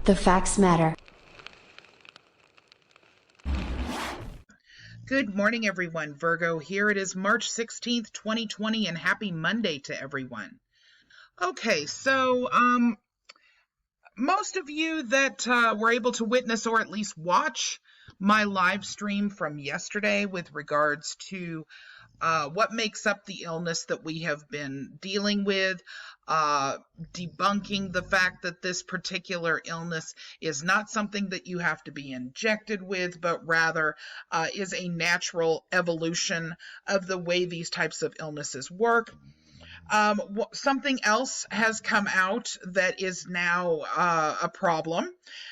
The facts matter. Good morning, everyone. Virgo here. It is March 16th, 2020, and happy Monday to everyone. Okay, so most of you that were able to witness or at least watch my live stream from yesterday with regards to what makes up the illness that we have been dealing with, debunking the fact that this particular illness is not something that you have to be injected with, but rather is a natural evolution of the way these types of illnesses work. Something else has come out that is now a problem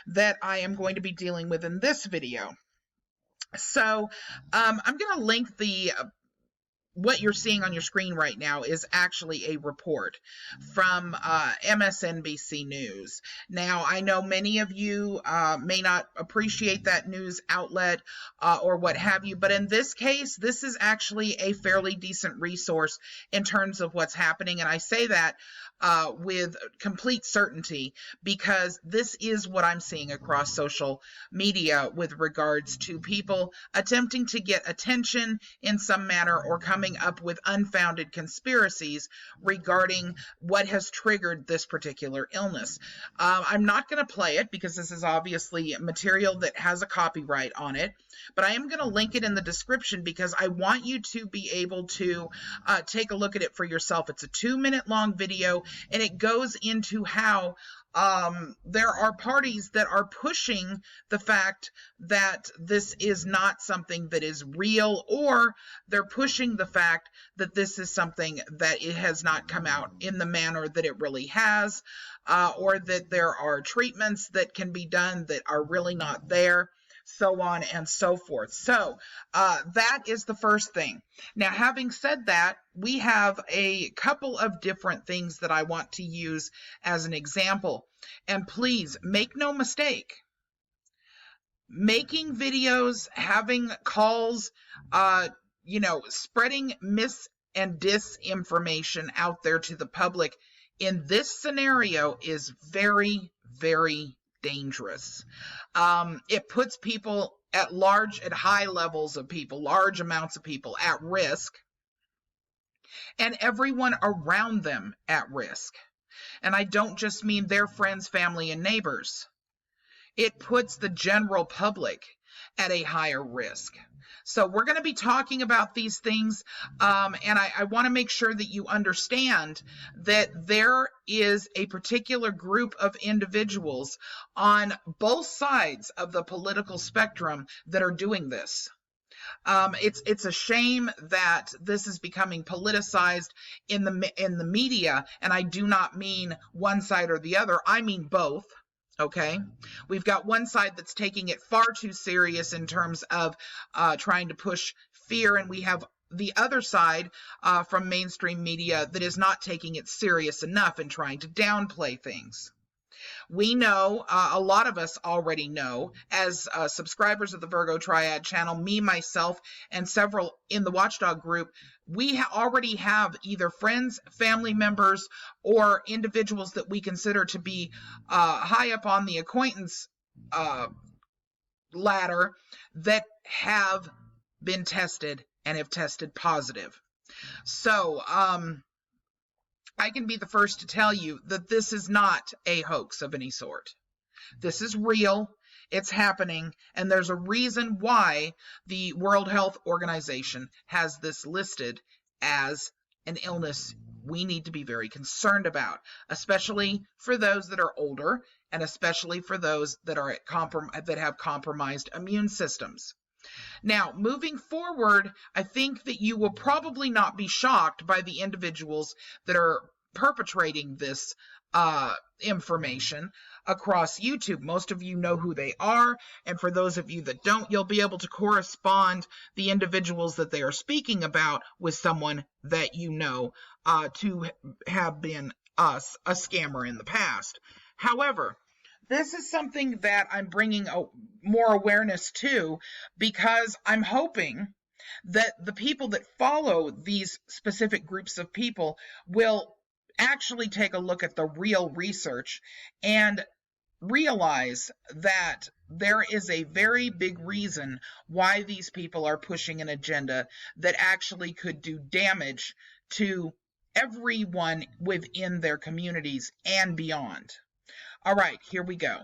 that I am going to be dealing with in this video. So I'm going to link what you're seeing on your screen right now is actually a report from MSNBC News. Now, I know many of you may not appreciate that news outlet or what have you, but in this case, this is actually a fairly decent resource in terms of what's happening. And I say that with complete certainty because this is what I'm seeing across social media with regards to people attempting to get attention in some manner or coming up with unfounded conspiracies regarding what has triggered this particular illness. I'm not going to play it because this is obviously material that has a copyright on it, but I am going to link it in the description because I want you to be able to take a look at it for yourself. It's a 2-minute long video, and it goes into how there are parties that are pushing the fact that this is not something that is real, or they're pushing the fact that this is something that it has not come out in the manner that it really has, or that there are treatments that can be done that are really not there, so on and so forth. So that is the first thing. Now, having said that, we have a couple of different things that I want to use as an example. And please make no mistake, making videos, having calls, spreading mis and disinformation out there to the public in this scenario is very, very dangerous. It puts people at high levels of people, large amounts of people at risk, and everyone around them at risk. And I don't just mean their friends, family, and neighbors. It puts the general public at a higher risk. So we're going to be talking about these things, and I want to make sure that you understand that there is a particular group of individuals on both sides of the political spectrum that are doing this. It's a shame that this is becoming politicized in the media, and I do not mean one side or the other. I mean both. Okay, we've got one side that's taking it far too serious in terms of trying to push fear, and we have the other side from mainstream media that is not taking it serious enough and trying to downplay things. We know, a lot of us already know, as subscribers of the Virgo Triad channel, me, myself, and several in the Watchdog group, we already have either friends, family members, or individuals that we consider to be high up on the acquaintance ladder that have been tested and have tested positive. So, I can be the first to tell you that this is not a hoax of any sort. This is real, it's happening, and there's a reason why the World Health Organization has this listed as an illness we need to be very concerned about, especially for those that are older and especially for those that are that have compromised immune systems. Now, moving forward, I think that you will probably not be shocked by the individuals that are perpetrating this information across YouTube. Most of you know who they are, and for those of you that don't, you'll be able to correspond the individuals that they are speaking about with someone that you know to have been a scammer in the past. However, this is something that I'm bringing more awareness to because I'm hoping that the people that follow these specific groups of people will actually take a look at the real research and realize that there is a very big reason why these people are pushing an agenda that actually could do damage to everyone within their communities and beyond. All right, here we go.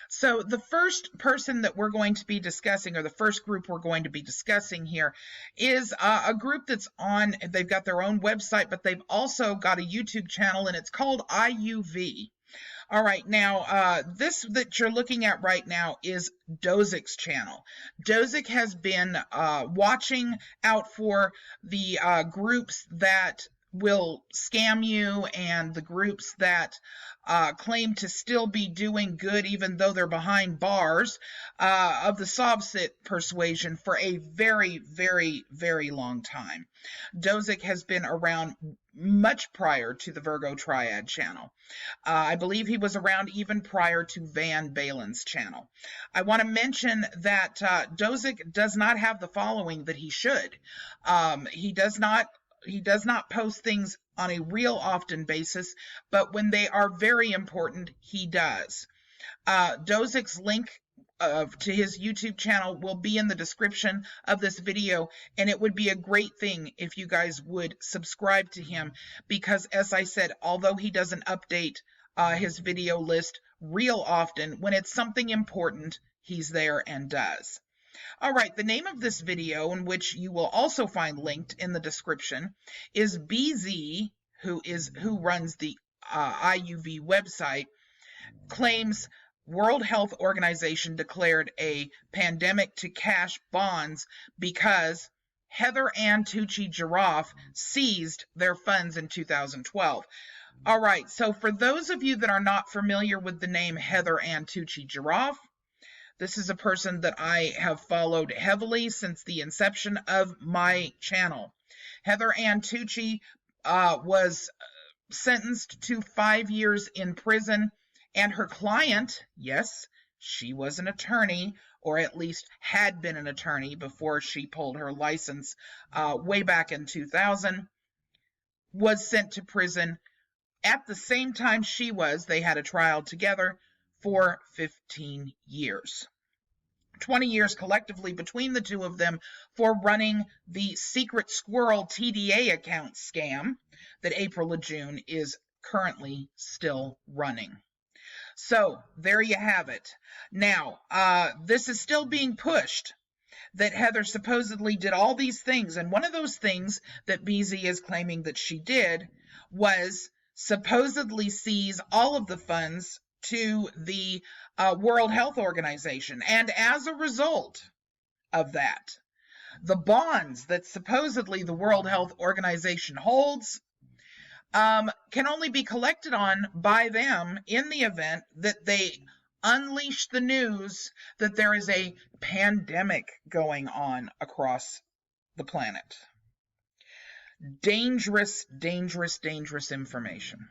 So the first person that we're going to be discussing, or the first group we're going to be discussing here, is a group that's they've got their own website, but they've also got a YouTube channel, and it's called IUV. All right, now this that you're looking at right now is Doazic's channel. Doazic has been watching out for the groups that will scam you and the groups that claim to still be doing good even though they're behind bars of the Sovsit persuasion for a very, very, very long time. Doazic has been around much prior to the Virgo Triad channel. I believe he was around even prior to Van Balen's channel. I want to mention that Doazic does not have the following that he should. He does not post things on a real often basis, but when they are very important, he does. Doazic's link to his YouTube channel will be in the description of this video, and it would be a great thing if you guys would subscribe to him, because as I said, although he doesn't update his video list real often, when it's something important, he's there and does. All right, the name of this video, in which you will also find linked in the description, is BZ, who runs the IUV website, claims World Health Organization declared a pandemic to cash bonds because Heather Ann Tucci Giraffe seized their funds in 2012. All right, so for those of you that are not familiar with the name Heather Ann Tucci Giraffe, this is a person that I have followed heavily since the inception of my channel. Heather Ann Tucci was sentenced to 5 years in prison, and her client, yes, she was an attorney, or at least had been an attorney before she pulled her license way back in 2000, was sent to prison at the same time she was. They had a trial together for 15 years. 20 years collectively between the two of them for running the Secret Squirrel TDA account scam that April LeJeune is currently still running. So there you have it. Now, this is still being pushed, that Heather supposedly did all these things, and one of those things that BZ is claiming that she did was supposedly seize all of the funds to the World Health Organization. And as a result of that, the bonds that supposedly the World Health Organization holds can only be collected on by them in the event that they unleash the news that there is a pandemic going on across the planet. Dangerous, dangerous, dangerous information.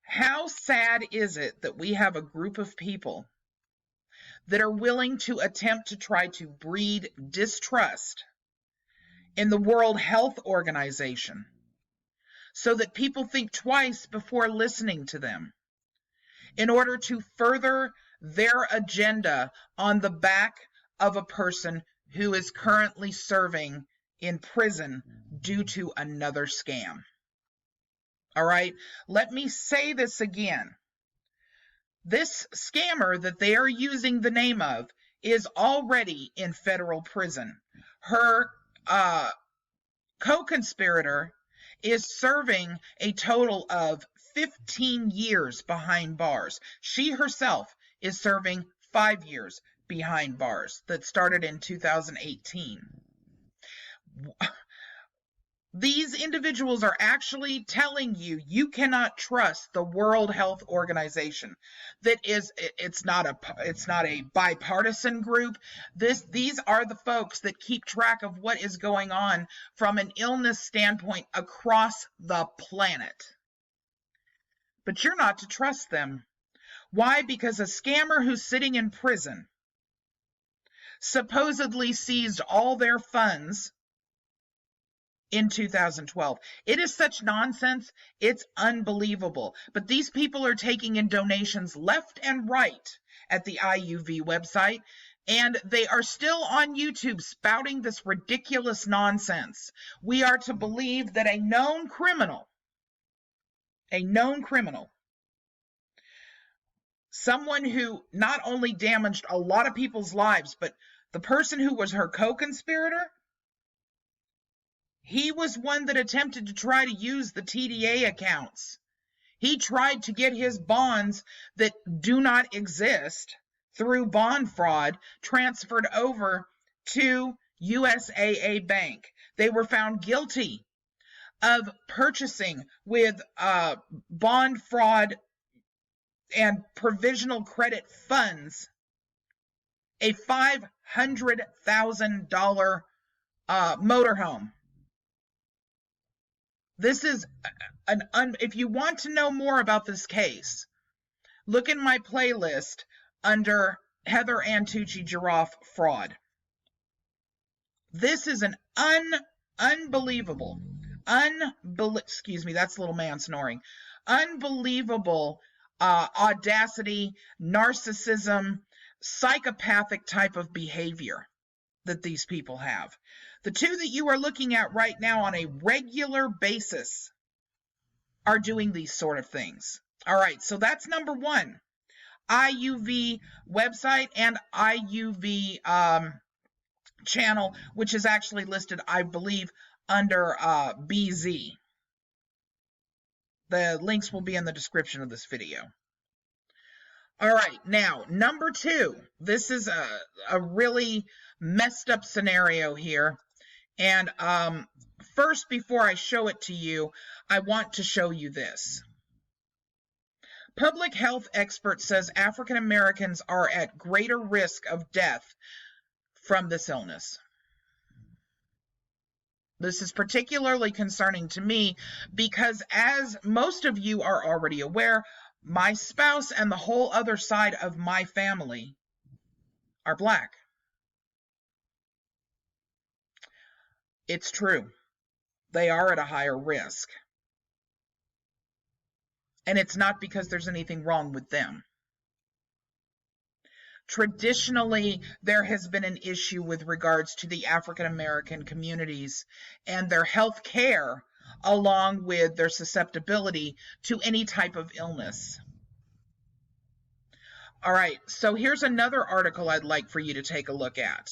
How sad is it that we have a group of people that are willing to attempt to try to breed distrust in the World Health Organization so that people think twice before listening to them in order to further their agenda on the back of a person who is currently serving in prison due to another scam. All right, let me say this again. This scammer that they are using the name of is already in federal prison. Her co-conspirator is serving a total of 15 years behind bars. She herself is serving 5 years behind bars that started in 2018. These individuals are actually telling you you cannot trust the World Health Organization. It's not a bipartisan group. These are the folks that keep track of what is going on from an illness standpoint across the planet. But you're not to trust them. Why? Because a scammer who's sitting in prison supposedly seized all their funds in 2012. It is such nonsense. It's unbelievable. But these people are taking in donations left and right at the IUV website, and they are still on YouTube spouting this ridiculous nonsense. We are to believe that a known criminal, someone who not only damaged a lot of people's lives, but the person who was her co-conspirator, he was one that attempted to try to use the TDA accounts. He tried to get his bonds that do not exist through bond fraud transferred over to USAA Bank. They were found guilty of purchasing with bond fraud and provisional credit funds a $500,000 motorhome. This is if you want to know more about this case, look in my playlist under Heather and Tucci Giraffe fraud. This is an unbelievable, excuse me, that's little man snoring, unbelievable audacity, narcissism, psychopathic type of behavior that these people have. The two that you are looking at right now on a regular basis are doing these sort of things. All right, so that's number one. IUV website and IUV channel, which is actually listed, I believe, under BZ. The links will be in the description of this video. All right, now, number two. This is a really messed up scenario here. And first, before I show it to you, I want to show you this. Public health expert says African Americans are at greater risk of death from this illness. This is particularly concerning to me because, as most of you are already aware, my spouse and the whole other side of my family are Black. It's true. They are at a higher risk. And it's not because there's anything wrong with them. Traditionally, there has been an issue with regards to the African American communities and their health care, along with their susceptibility to any type of illness. All right, so here's another article I'd like for you to take a look at.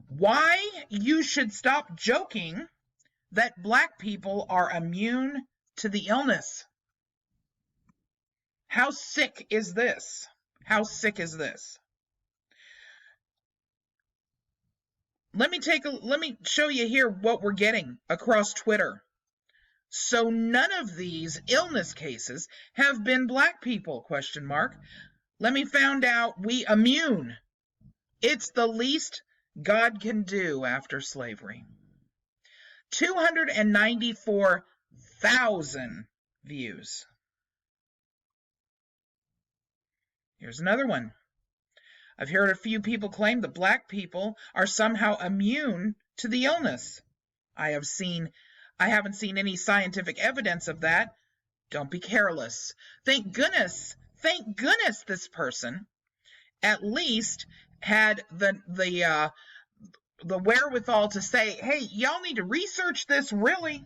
Why you should stop joking that Black people are immune to the illness. How sick is this? How sick is this? Let me show you here what we're getting across Twitter. So none of these illness cases have been Black people, question mark. Let me find out we immune. It's the least God can do after slavery. 294,000 views. Here's another one. I've heard a few people claim that Black people are somehow immune to the illness. I haven't seen any scientific evidence of that. Don't be careless. Thank goodness this person at least had the wherewithal to say, hey, y'all need to research this really.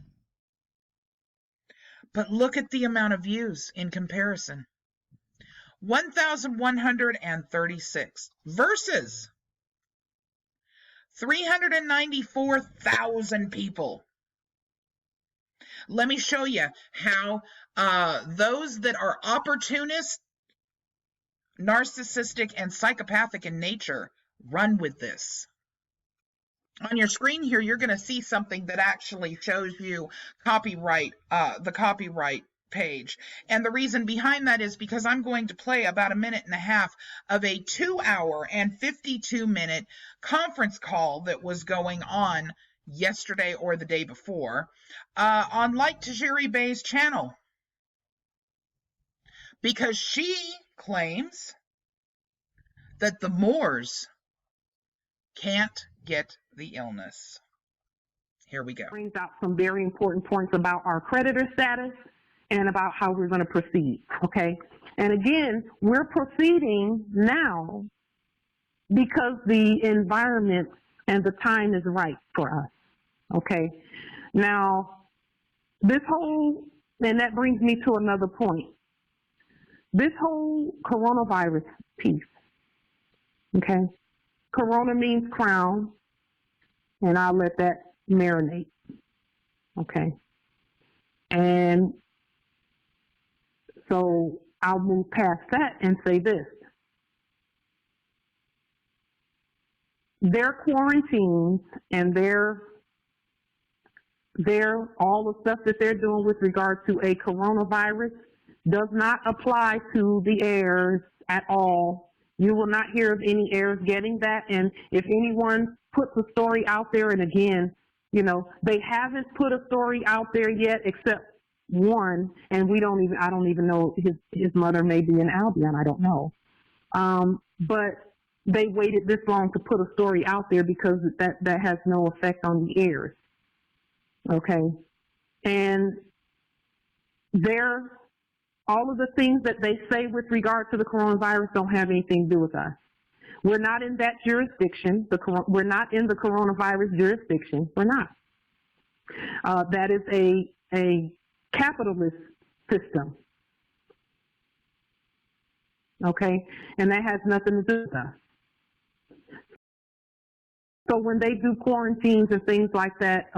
But look at the amount of views in comparison. 1,136 versus 394,000 people. Let me show you how those that are opportunist, narcissistic, and psychopathic in nature run with this. On your screen here, you're going to see something that actually shows you the copyright page. And the reason behind that is because I'm going to play about a minute and a half of a 2-hour and 52-minute conference call that was going on yesterday or the day before on Like Tajiri Bey's channel. Because she claims that the Moors can't get the illness. Here we go. Brings out some very important points about our creditor status and about how we're going to proceed, okay? And again, we're proceeding now because the environment and the time is right for us, okay? Now, and that brings me to another point. This whole coronavirus piece, okay? Corona means crown, and I'll let that marinate, okay? And so I'll move past that and say this. Their quarantines and their all the stuff that they're doing with regard to a coronavirus does not apply to the heirs at all. You will not hear of any heirs getting that. And if anyone puts a story out there, and again, you know, they haven't put a story out there yet except one, and I don't even know, his mother may be in Albion, I don't know. But they waited this long to put a story out there because that has no effect on the heirs. Okay. And all of the things that they say with regard to the coronavirus don't have anything to do with us. We're not in that jurisdiction. We're not in the coronavirus jurisdiction. We're not. That is a capitalist system. Okay? And that has nothing to do with us. So when they do quarantines and things like that,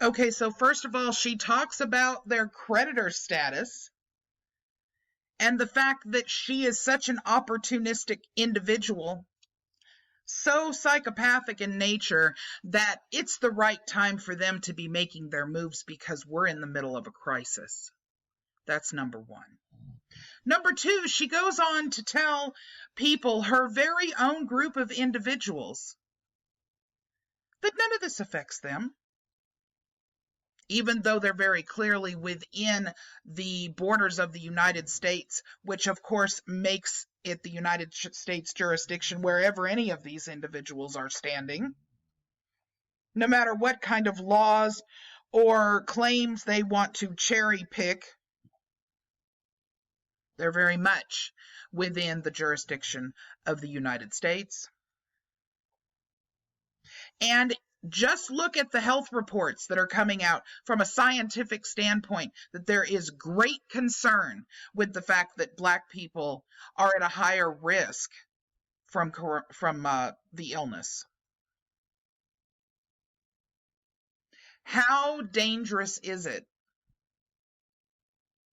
Okay, so first of all, she talks about their creditor status and the fact that she is such an opportunistic individual, so psychopathic in nature, that it's the right time for them to be making their moves because we're in the middle of a crisis. That's number one. Number two, she goes on to tell people, her very own group of individuals, that none of this affects them, even though they're very clearly within the borders of the United States, which of course makes it the United States jurisdiction wherever any of these individuals are standing, no matter what kind of laws or claims they want to cherry pick. They're very much within the jurisdiction of the United States. And just look at the health reports that are coming out from a scientific standpoint, that there is great concern with the fact that Black people are at a higher risk from the illness. How dangerous is it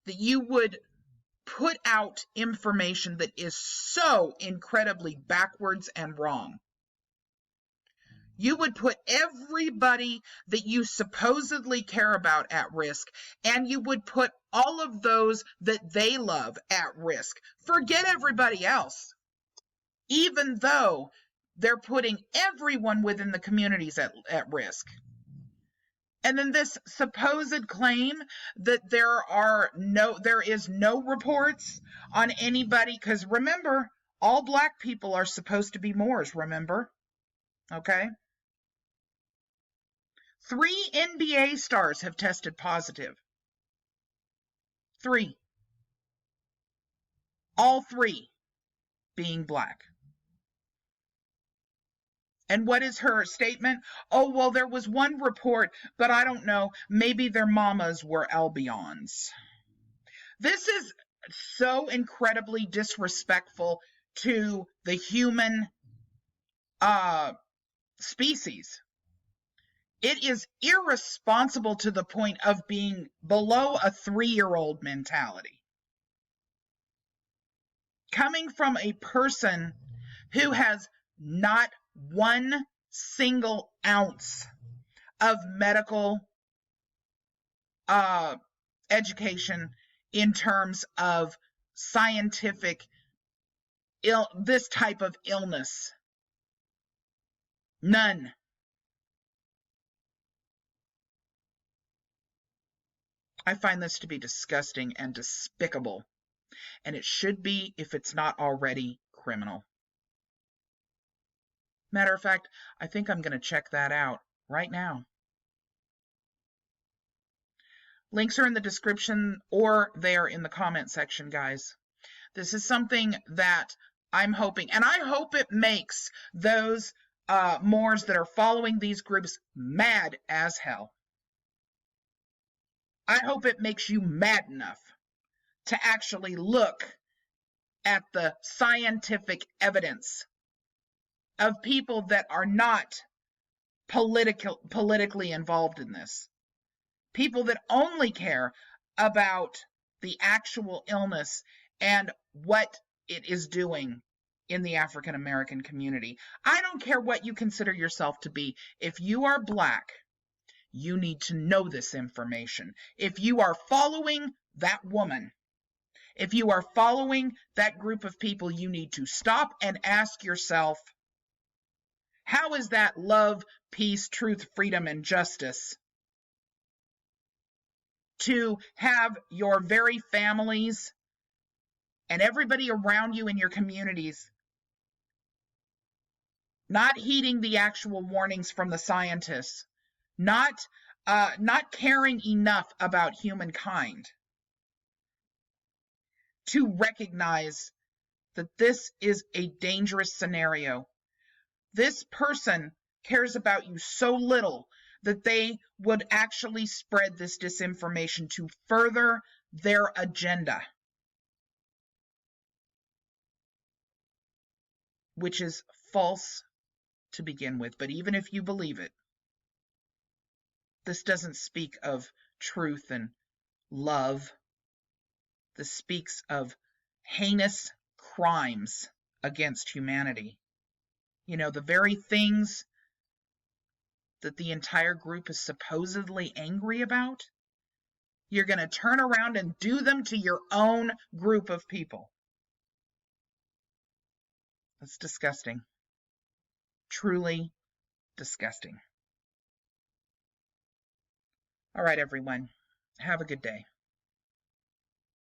that you would put out information that is so incredibly backwards and wrong? You would put everybody that you supposedly care about at risk, and you would put all of those that they love at risk. Forget everybody else, even though they're putting everyone within the communities at risk. And then this supposed claim that there is no reports on anybody, because remember, all Black people are supposed to be Moors, remember? Okay? 3 NBA stars have tested positive. 3. All 3 being Black. And what is her statement? Oh, well, there was one report, but I don't know. Maybe their mamas were Albions. This is so incredibly disrespectful to the human species. It is irresponsible to the point of being below a 3-year-old mentality. Coming from a person who has not 1 single ounce of medical education in terms of scientific this type of illness. None. I find this to be disgusting and despicable, and it should be, if it's not already, criminal. Matter of fact, I think I'm going to check that out right now. Links are in the description or there in the comment section, guys. This is something that I'm hoping, and I hope it makes those Moors that are following these groups mad as hell. I hope it makes you mad enough to actually look at the scientific evidence of people that are not politically involved in this. People that only care about the actual illness and what it is doing in the African American community. I don't care what you consider yourself to be. If you are Black, you need to know this information. If you are following that woman, if you are following that group of people, you need to stop and ask yourself, how is that love, peace, truth, freedom, and justice to have your very families and everybody around you in your communities not heeding the actual warnings from the scientists, not caring enough about humankind to recognize that this is a dangerous scenario. This person cares about you so little that they would actually spread this disinformation to further their agenda, which is false to begin with. But even if you believe it, this doesn't speak of truth and love. This speaks of heinous crimes against humanity. You know, the very things that the entire group is supposedly angry about, you're going to turn around and do them to your own group of people. That's disgusting. Truly disgusting. All right, everyone. Have a good day.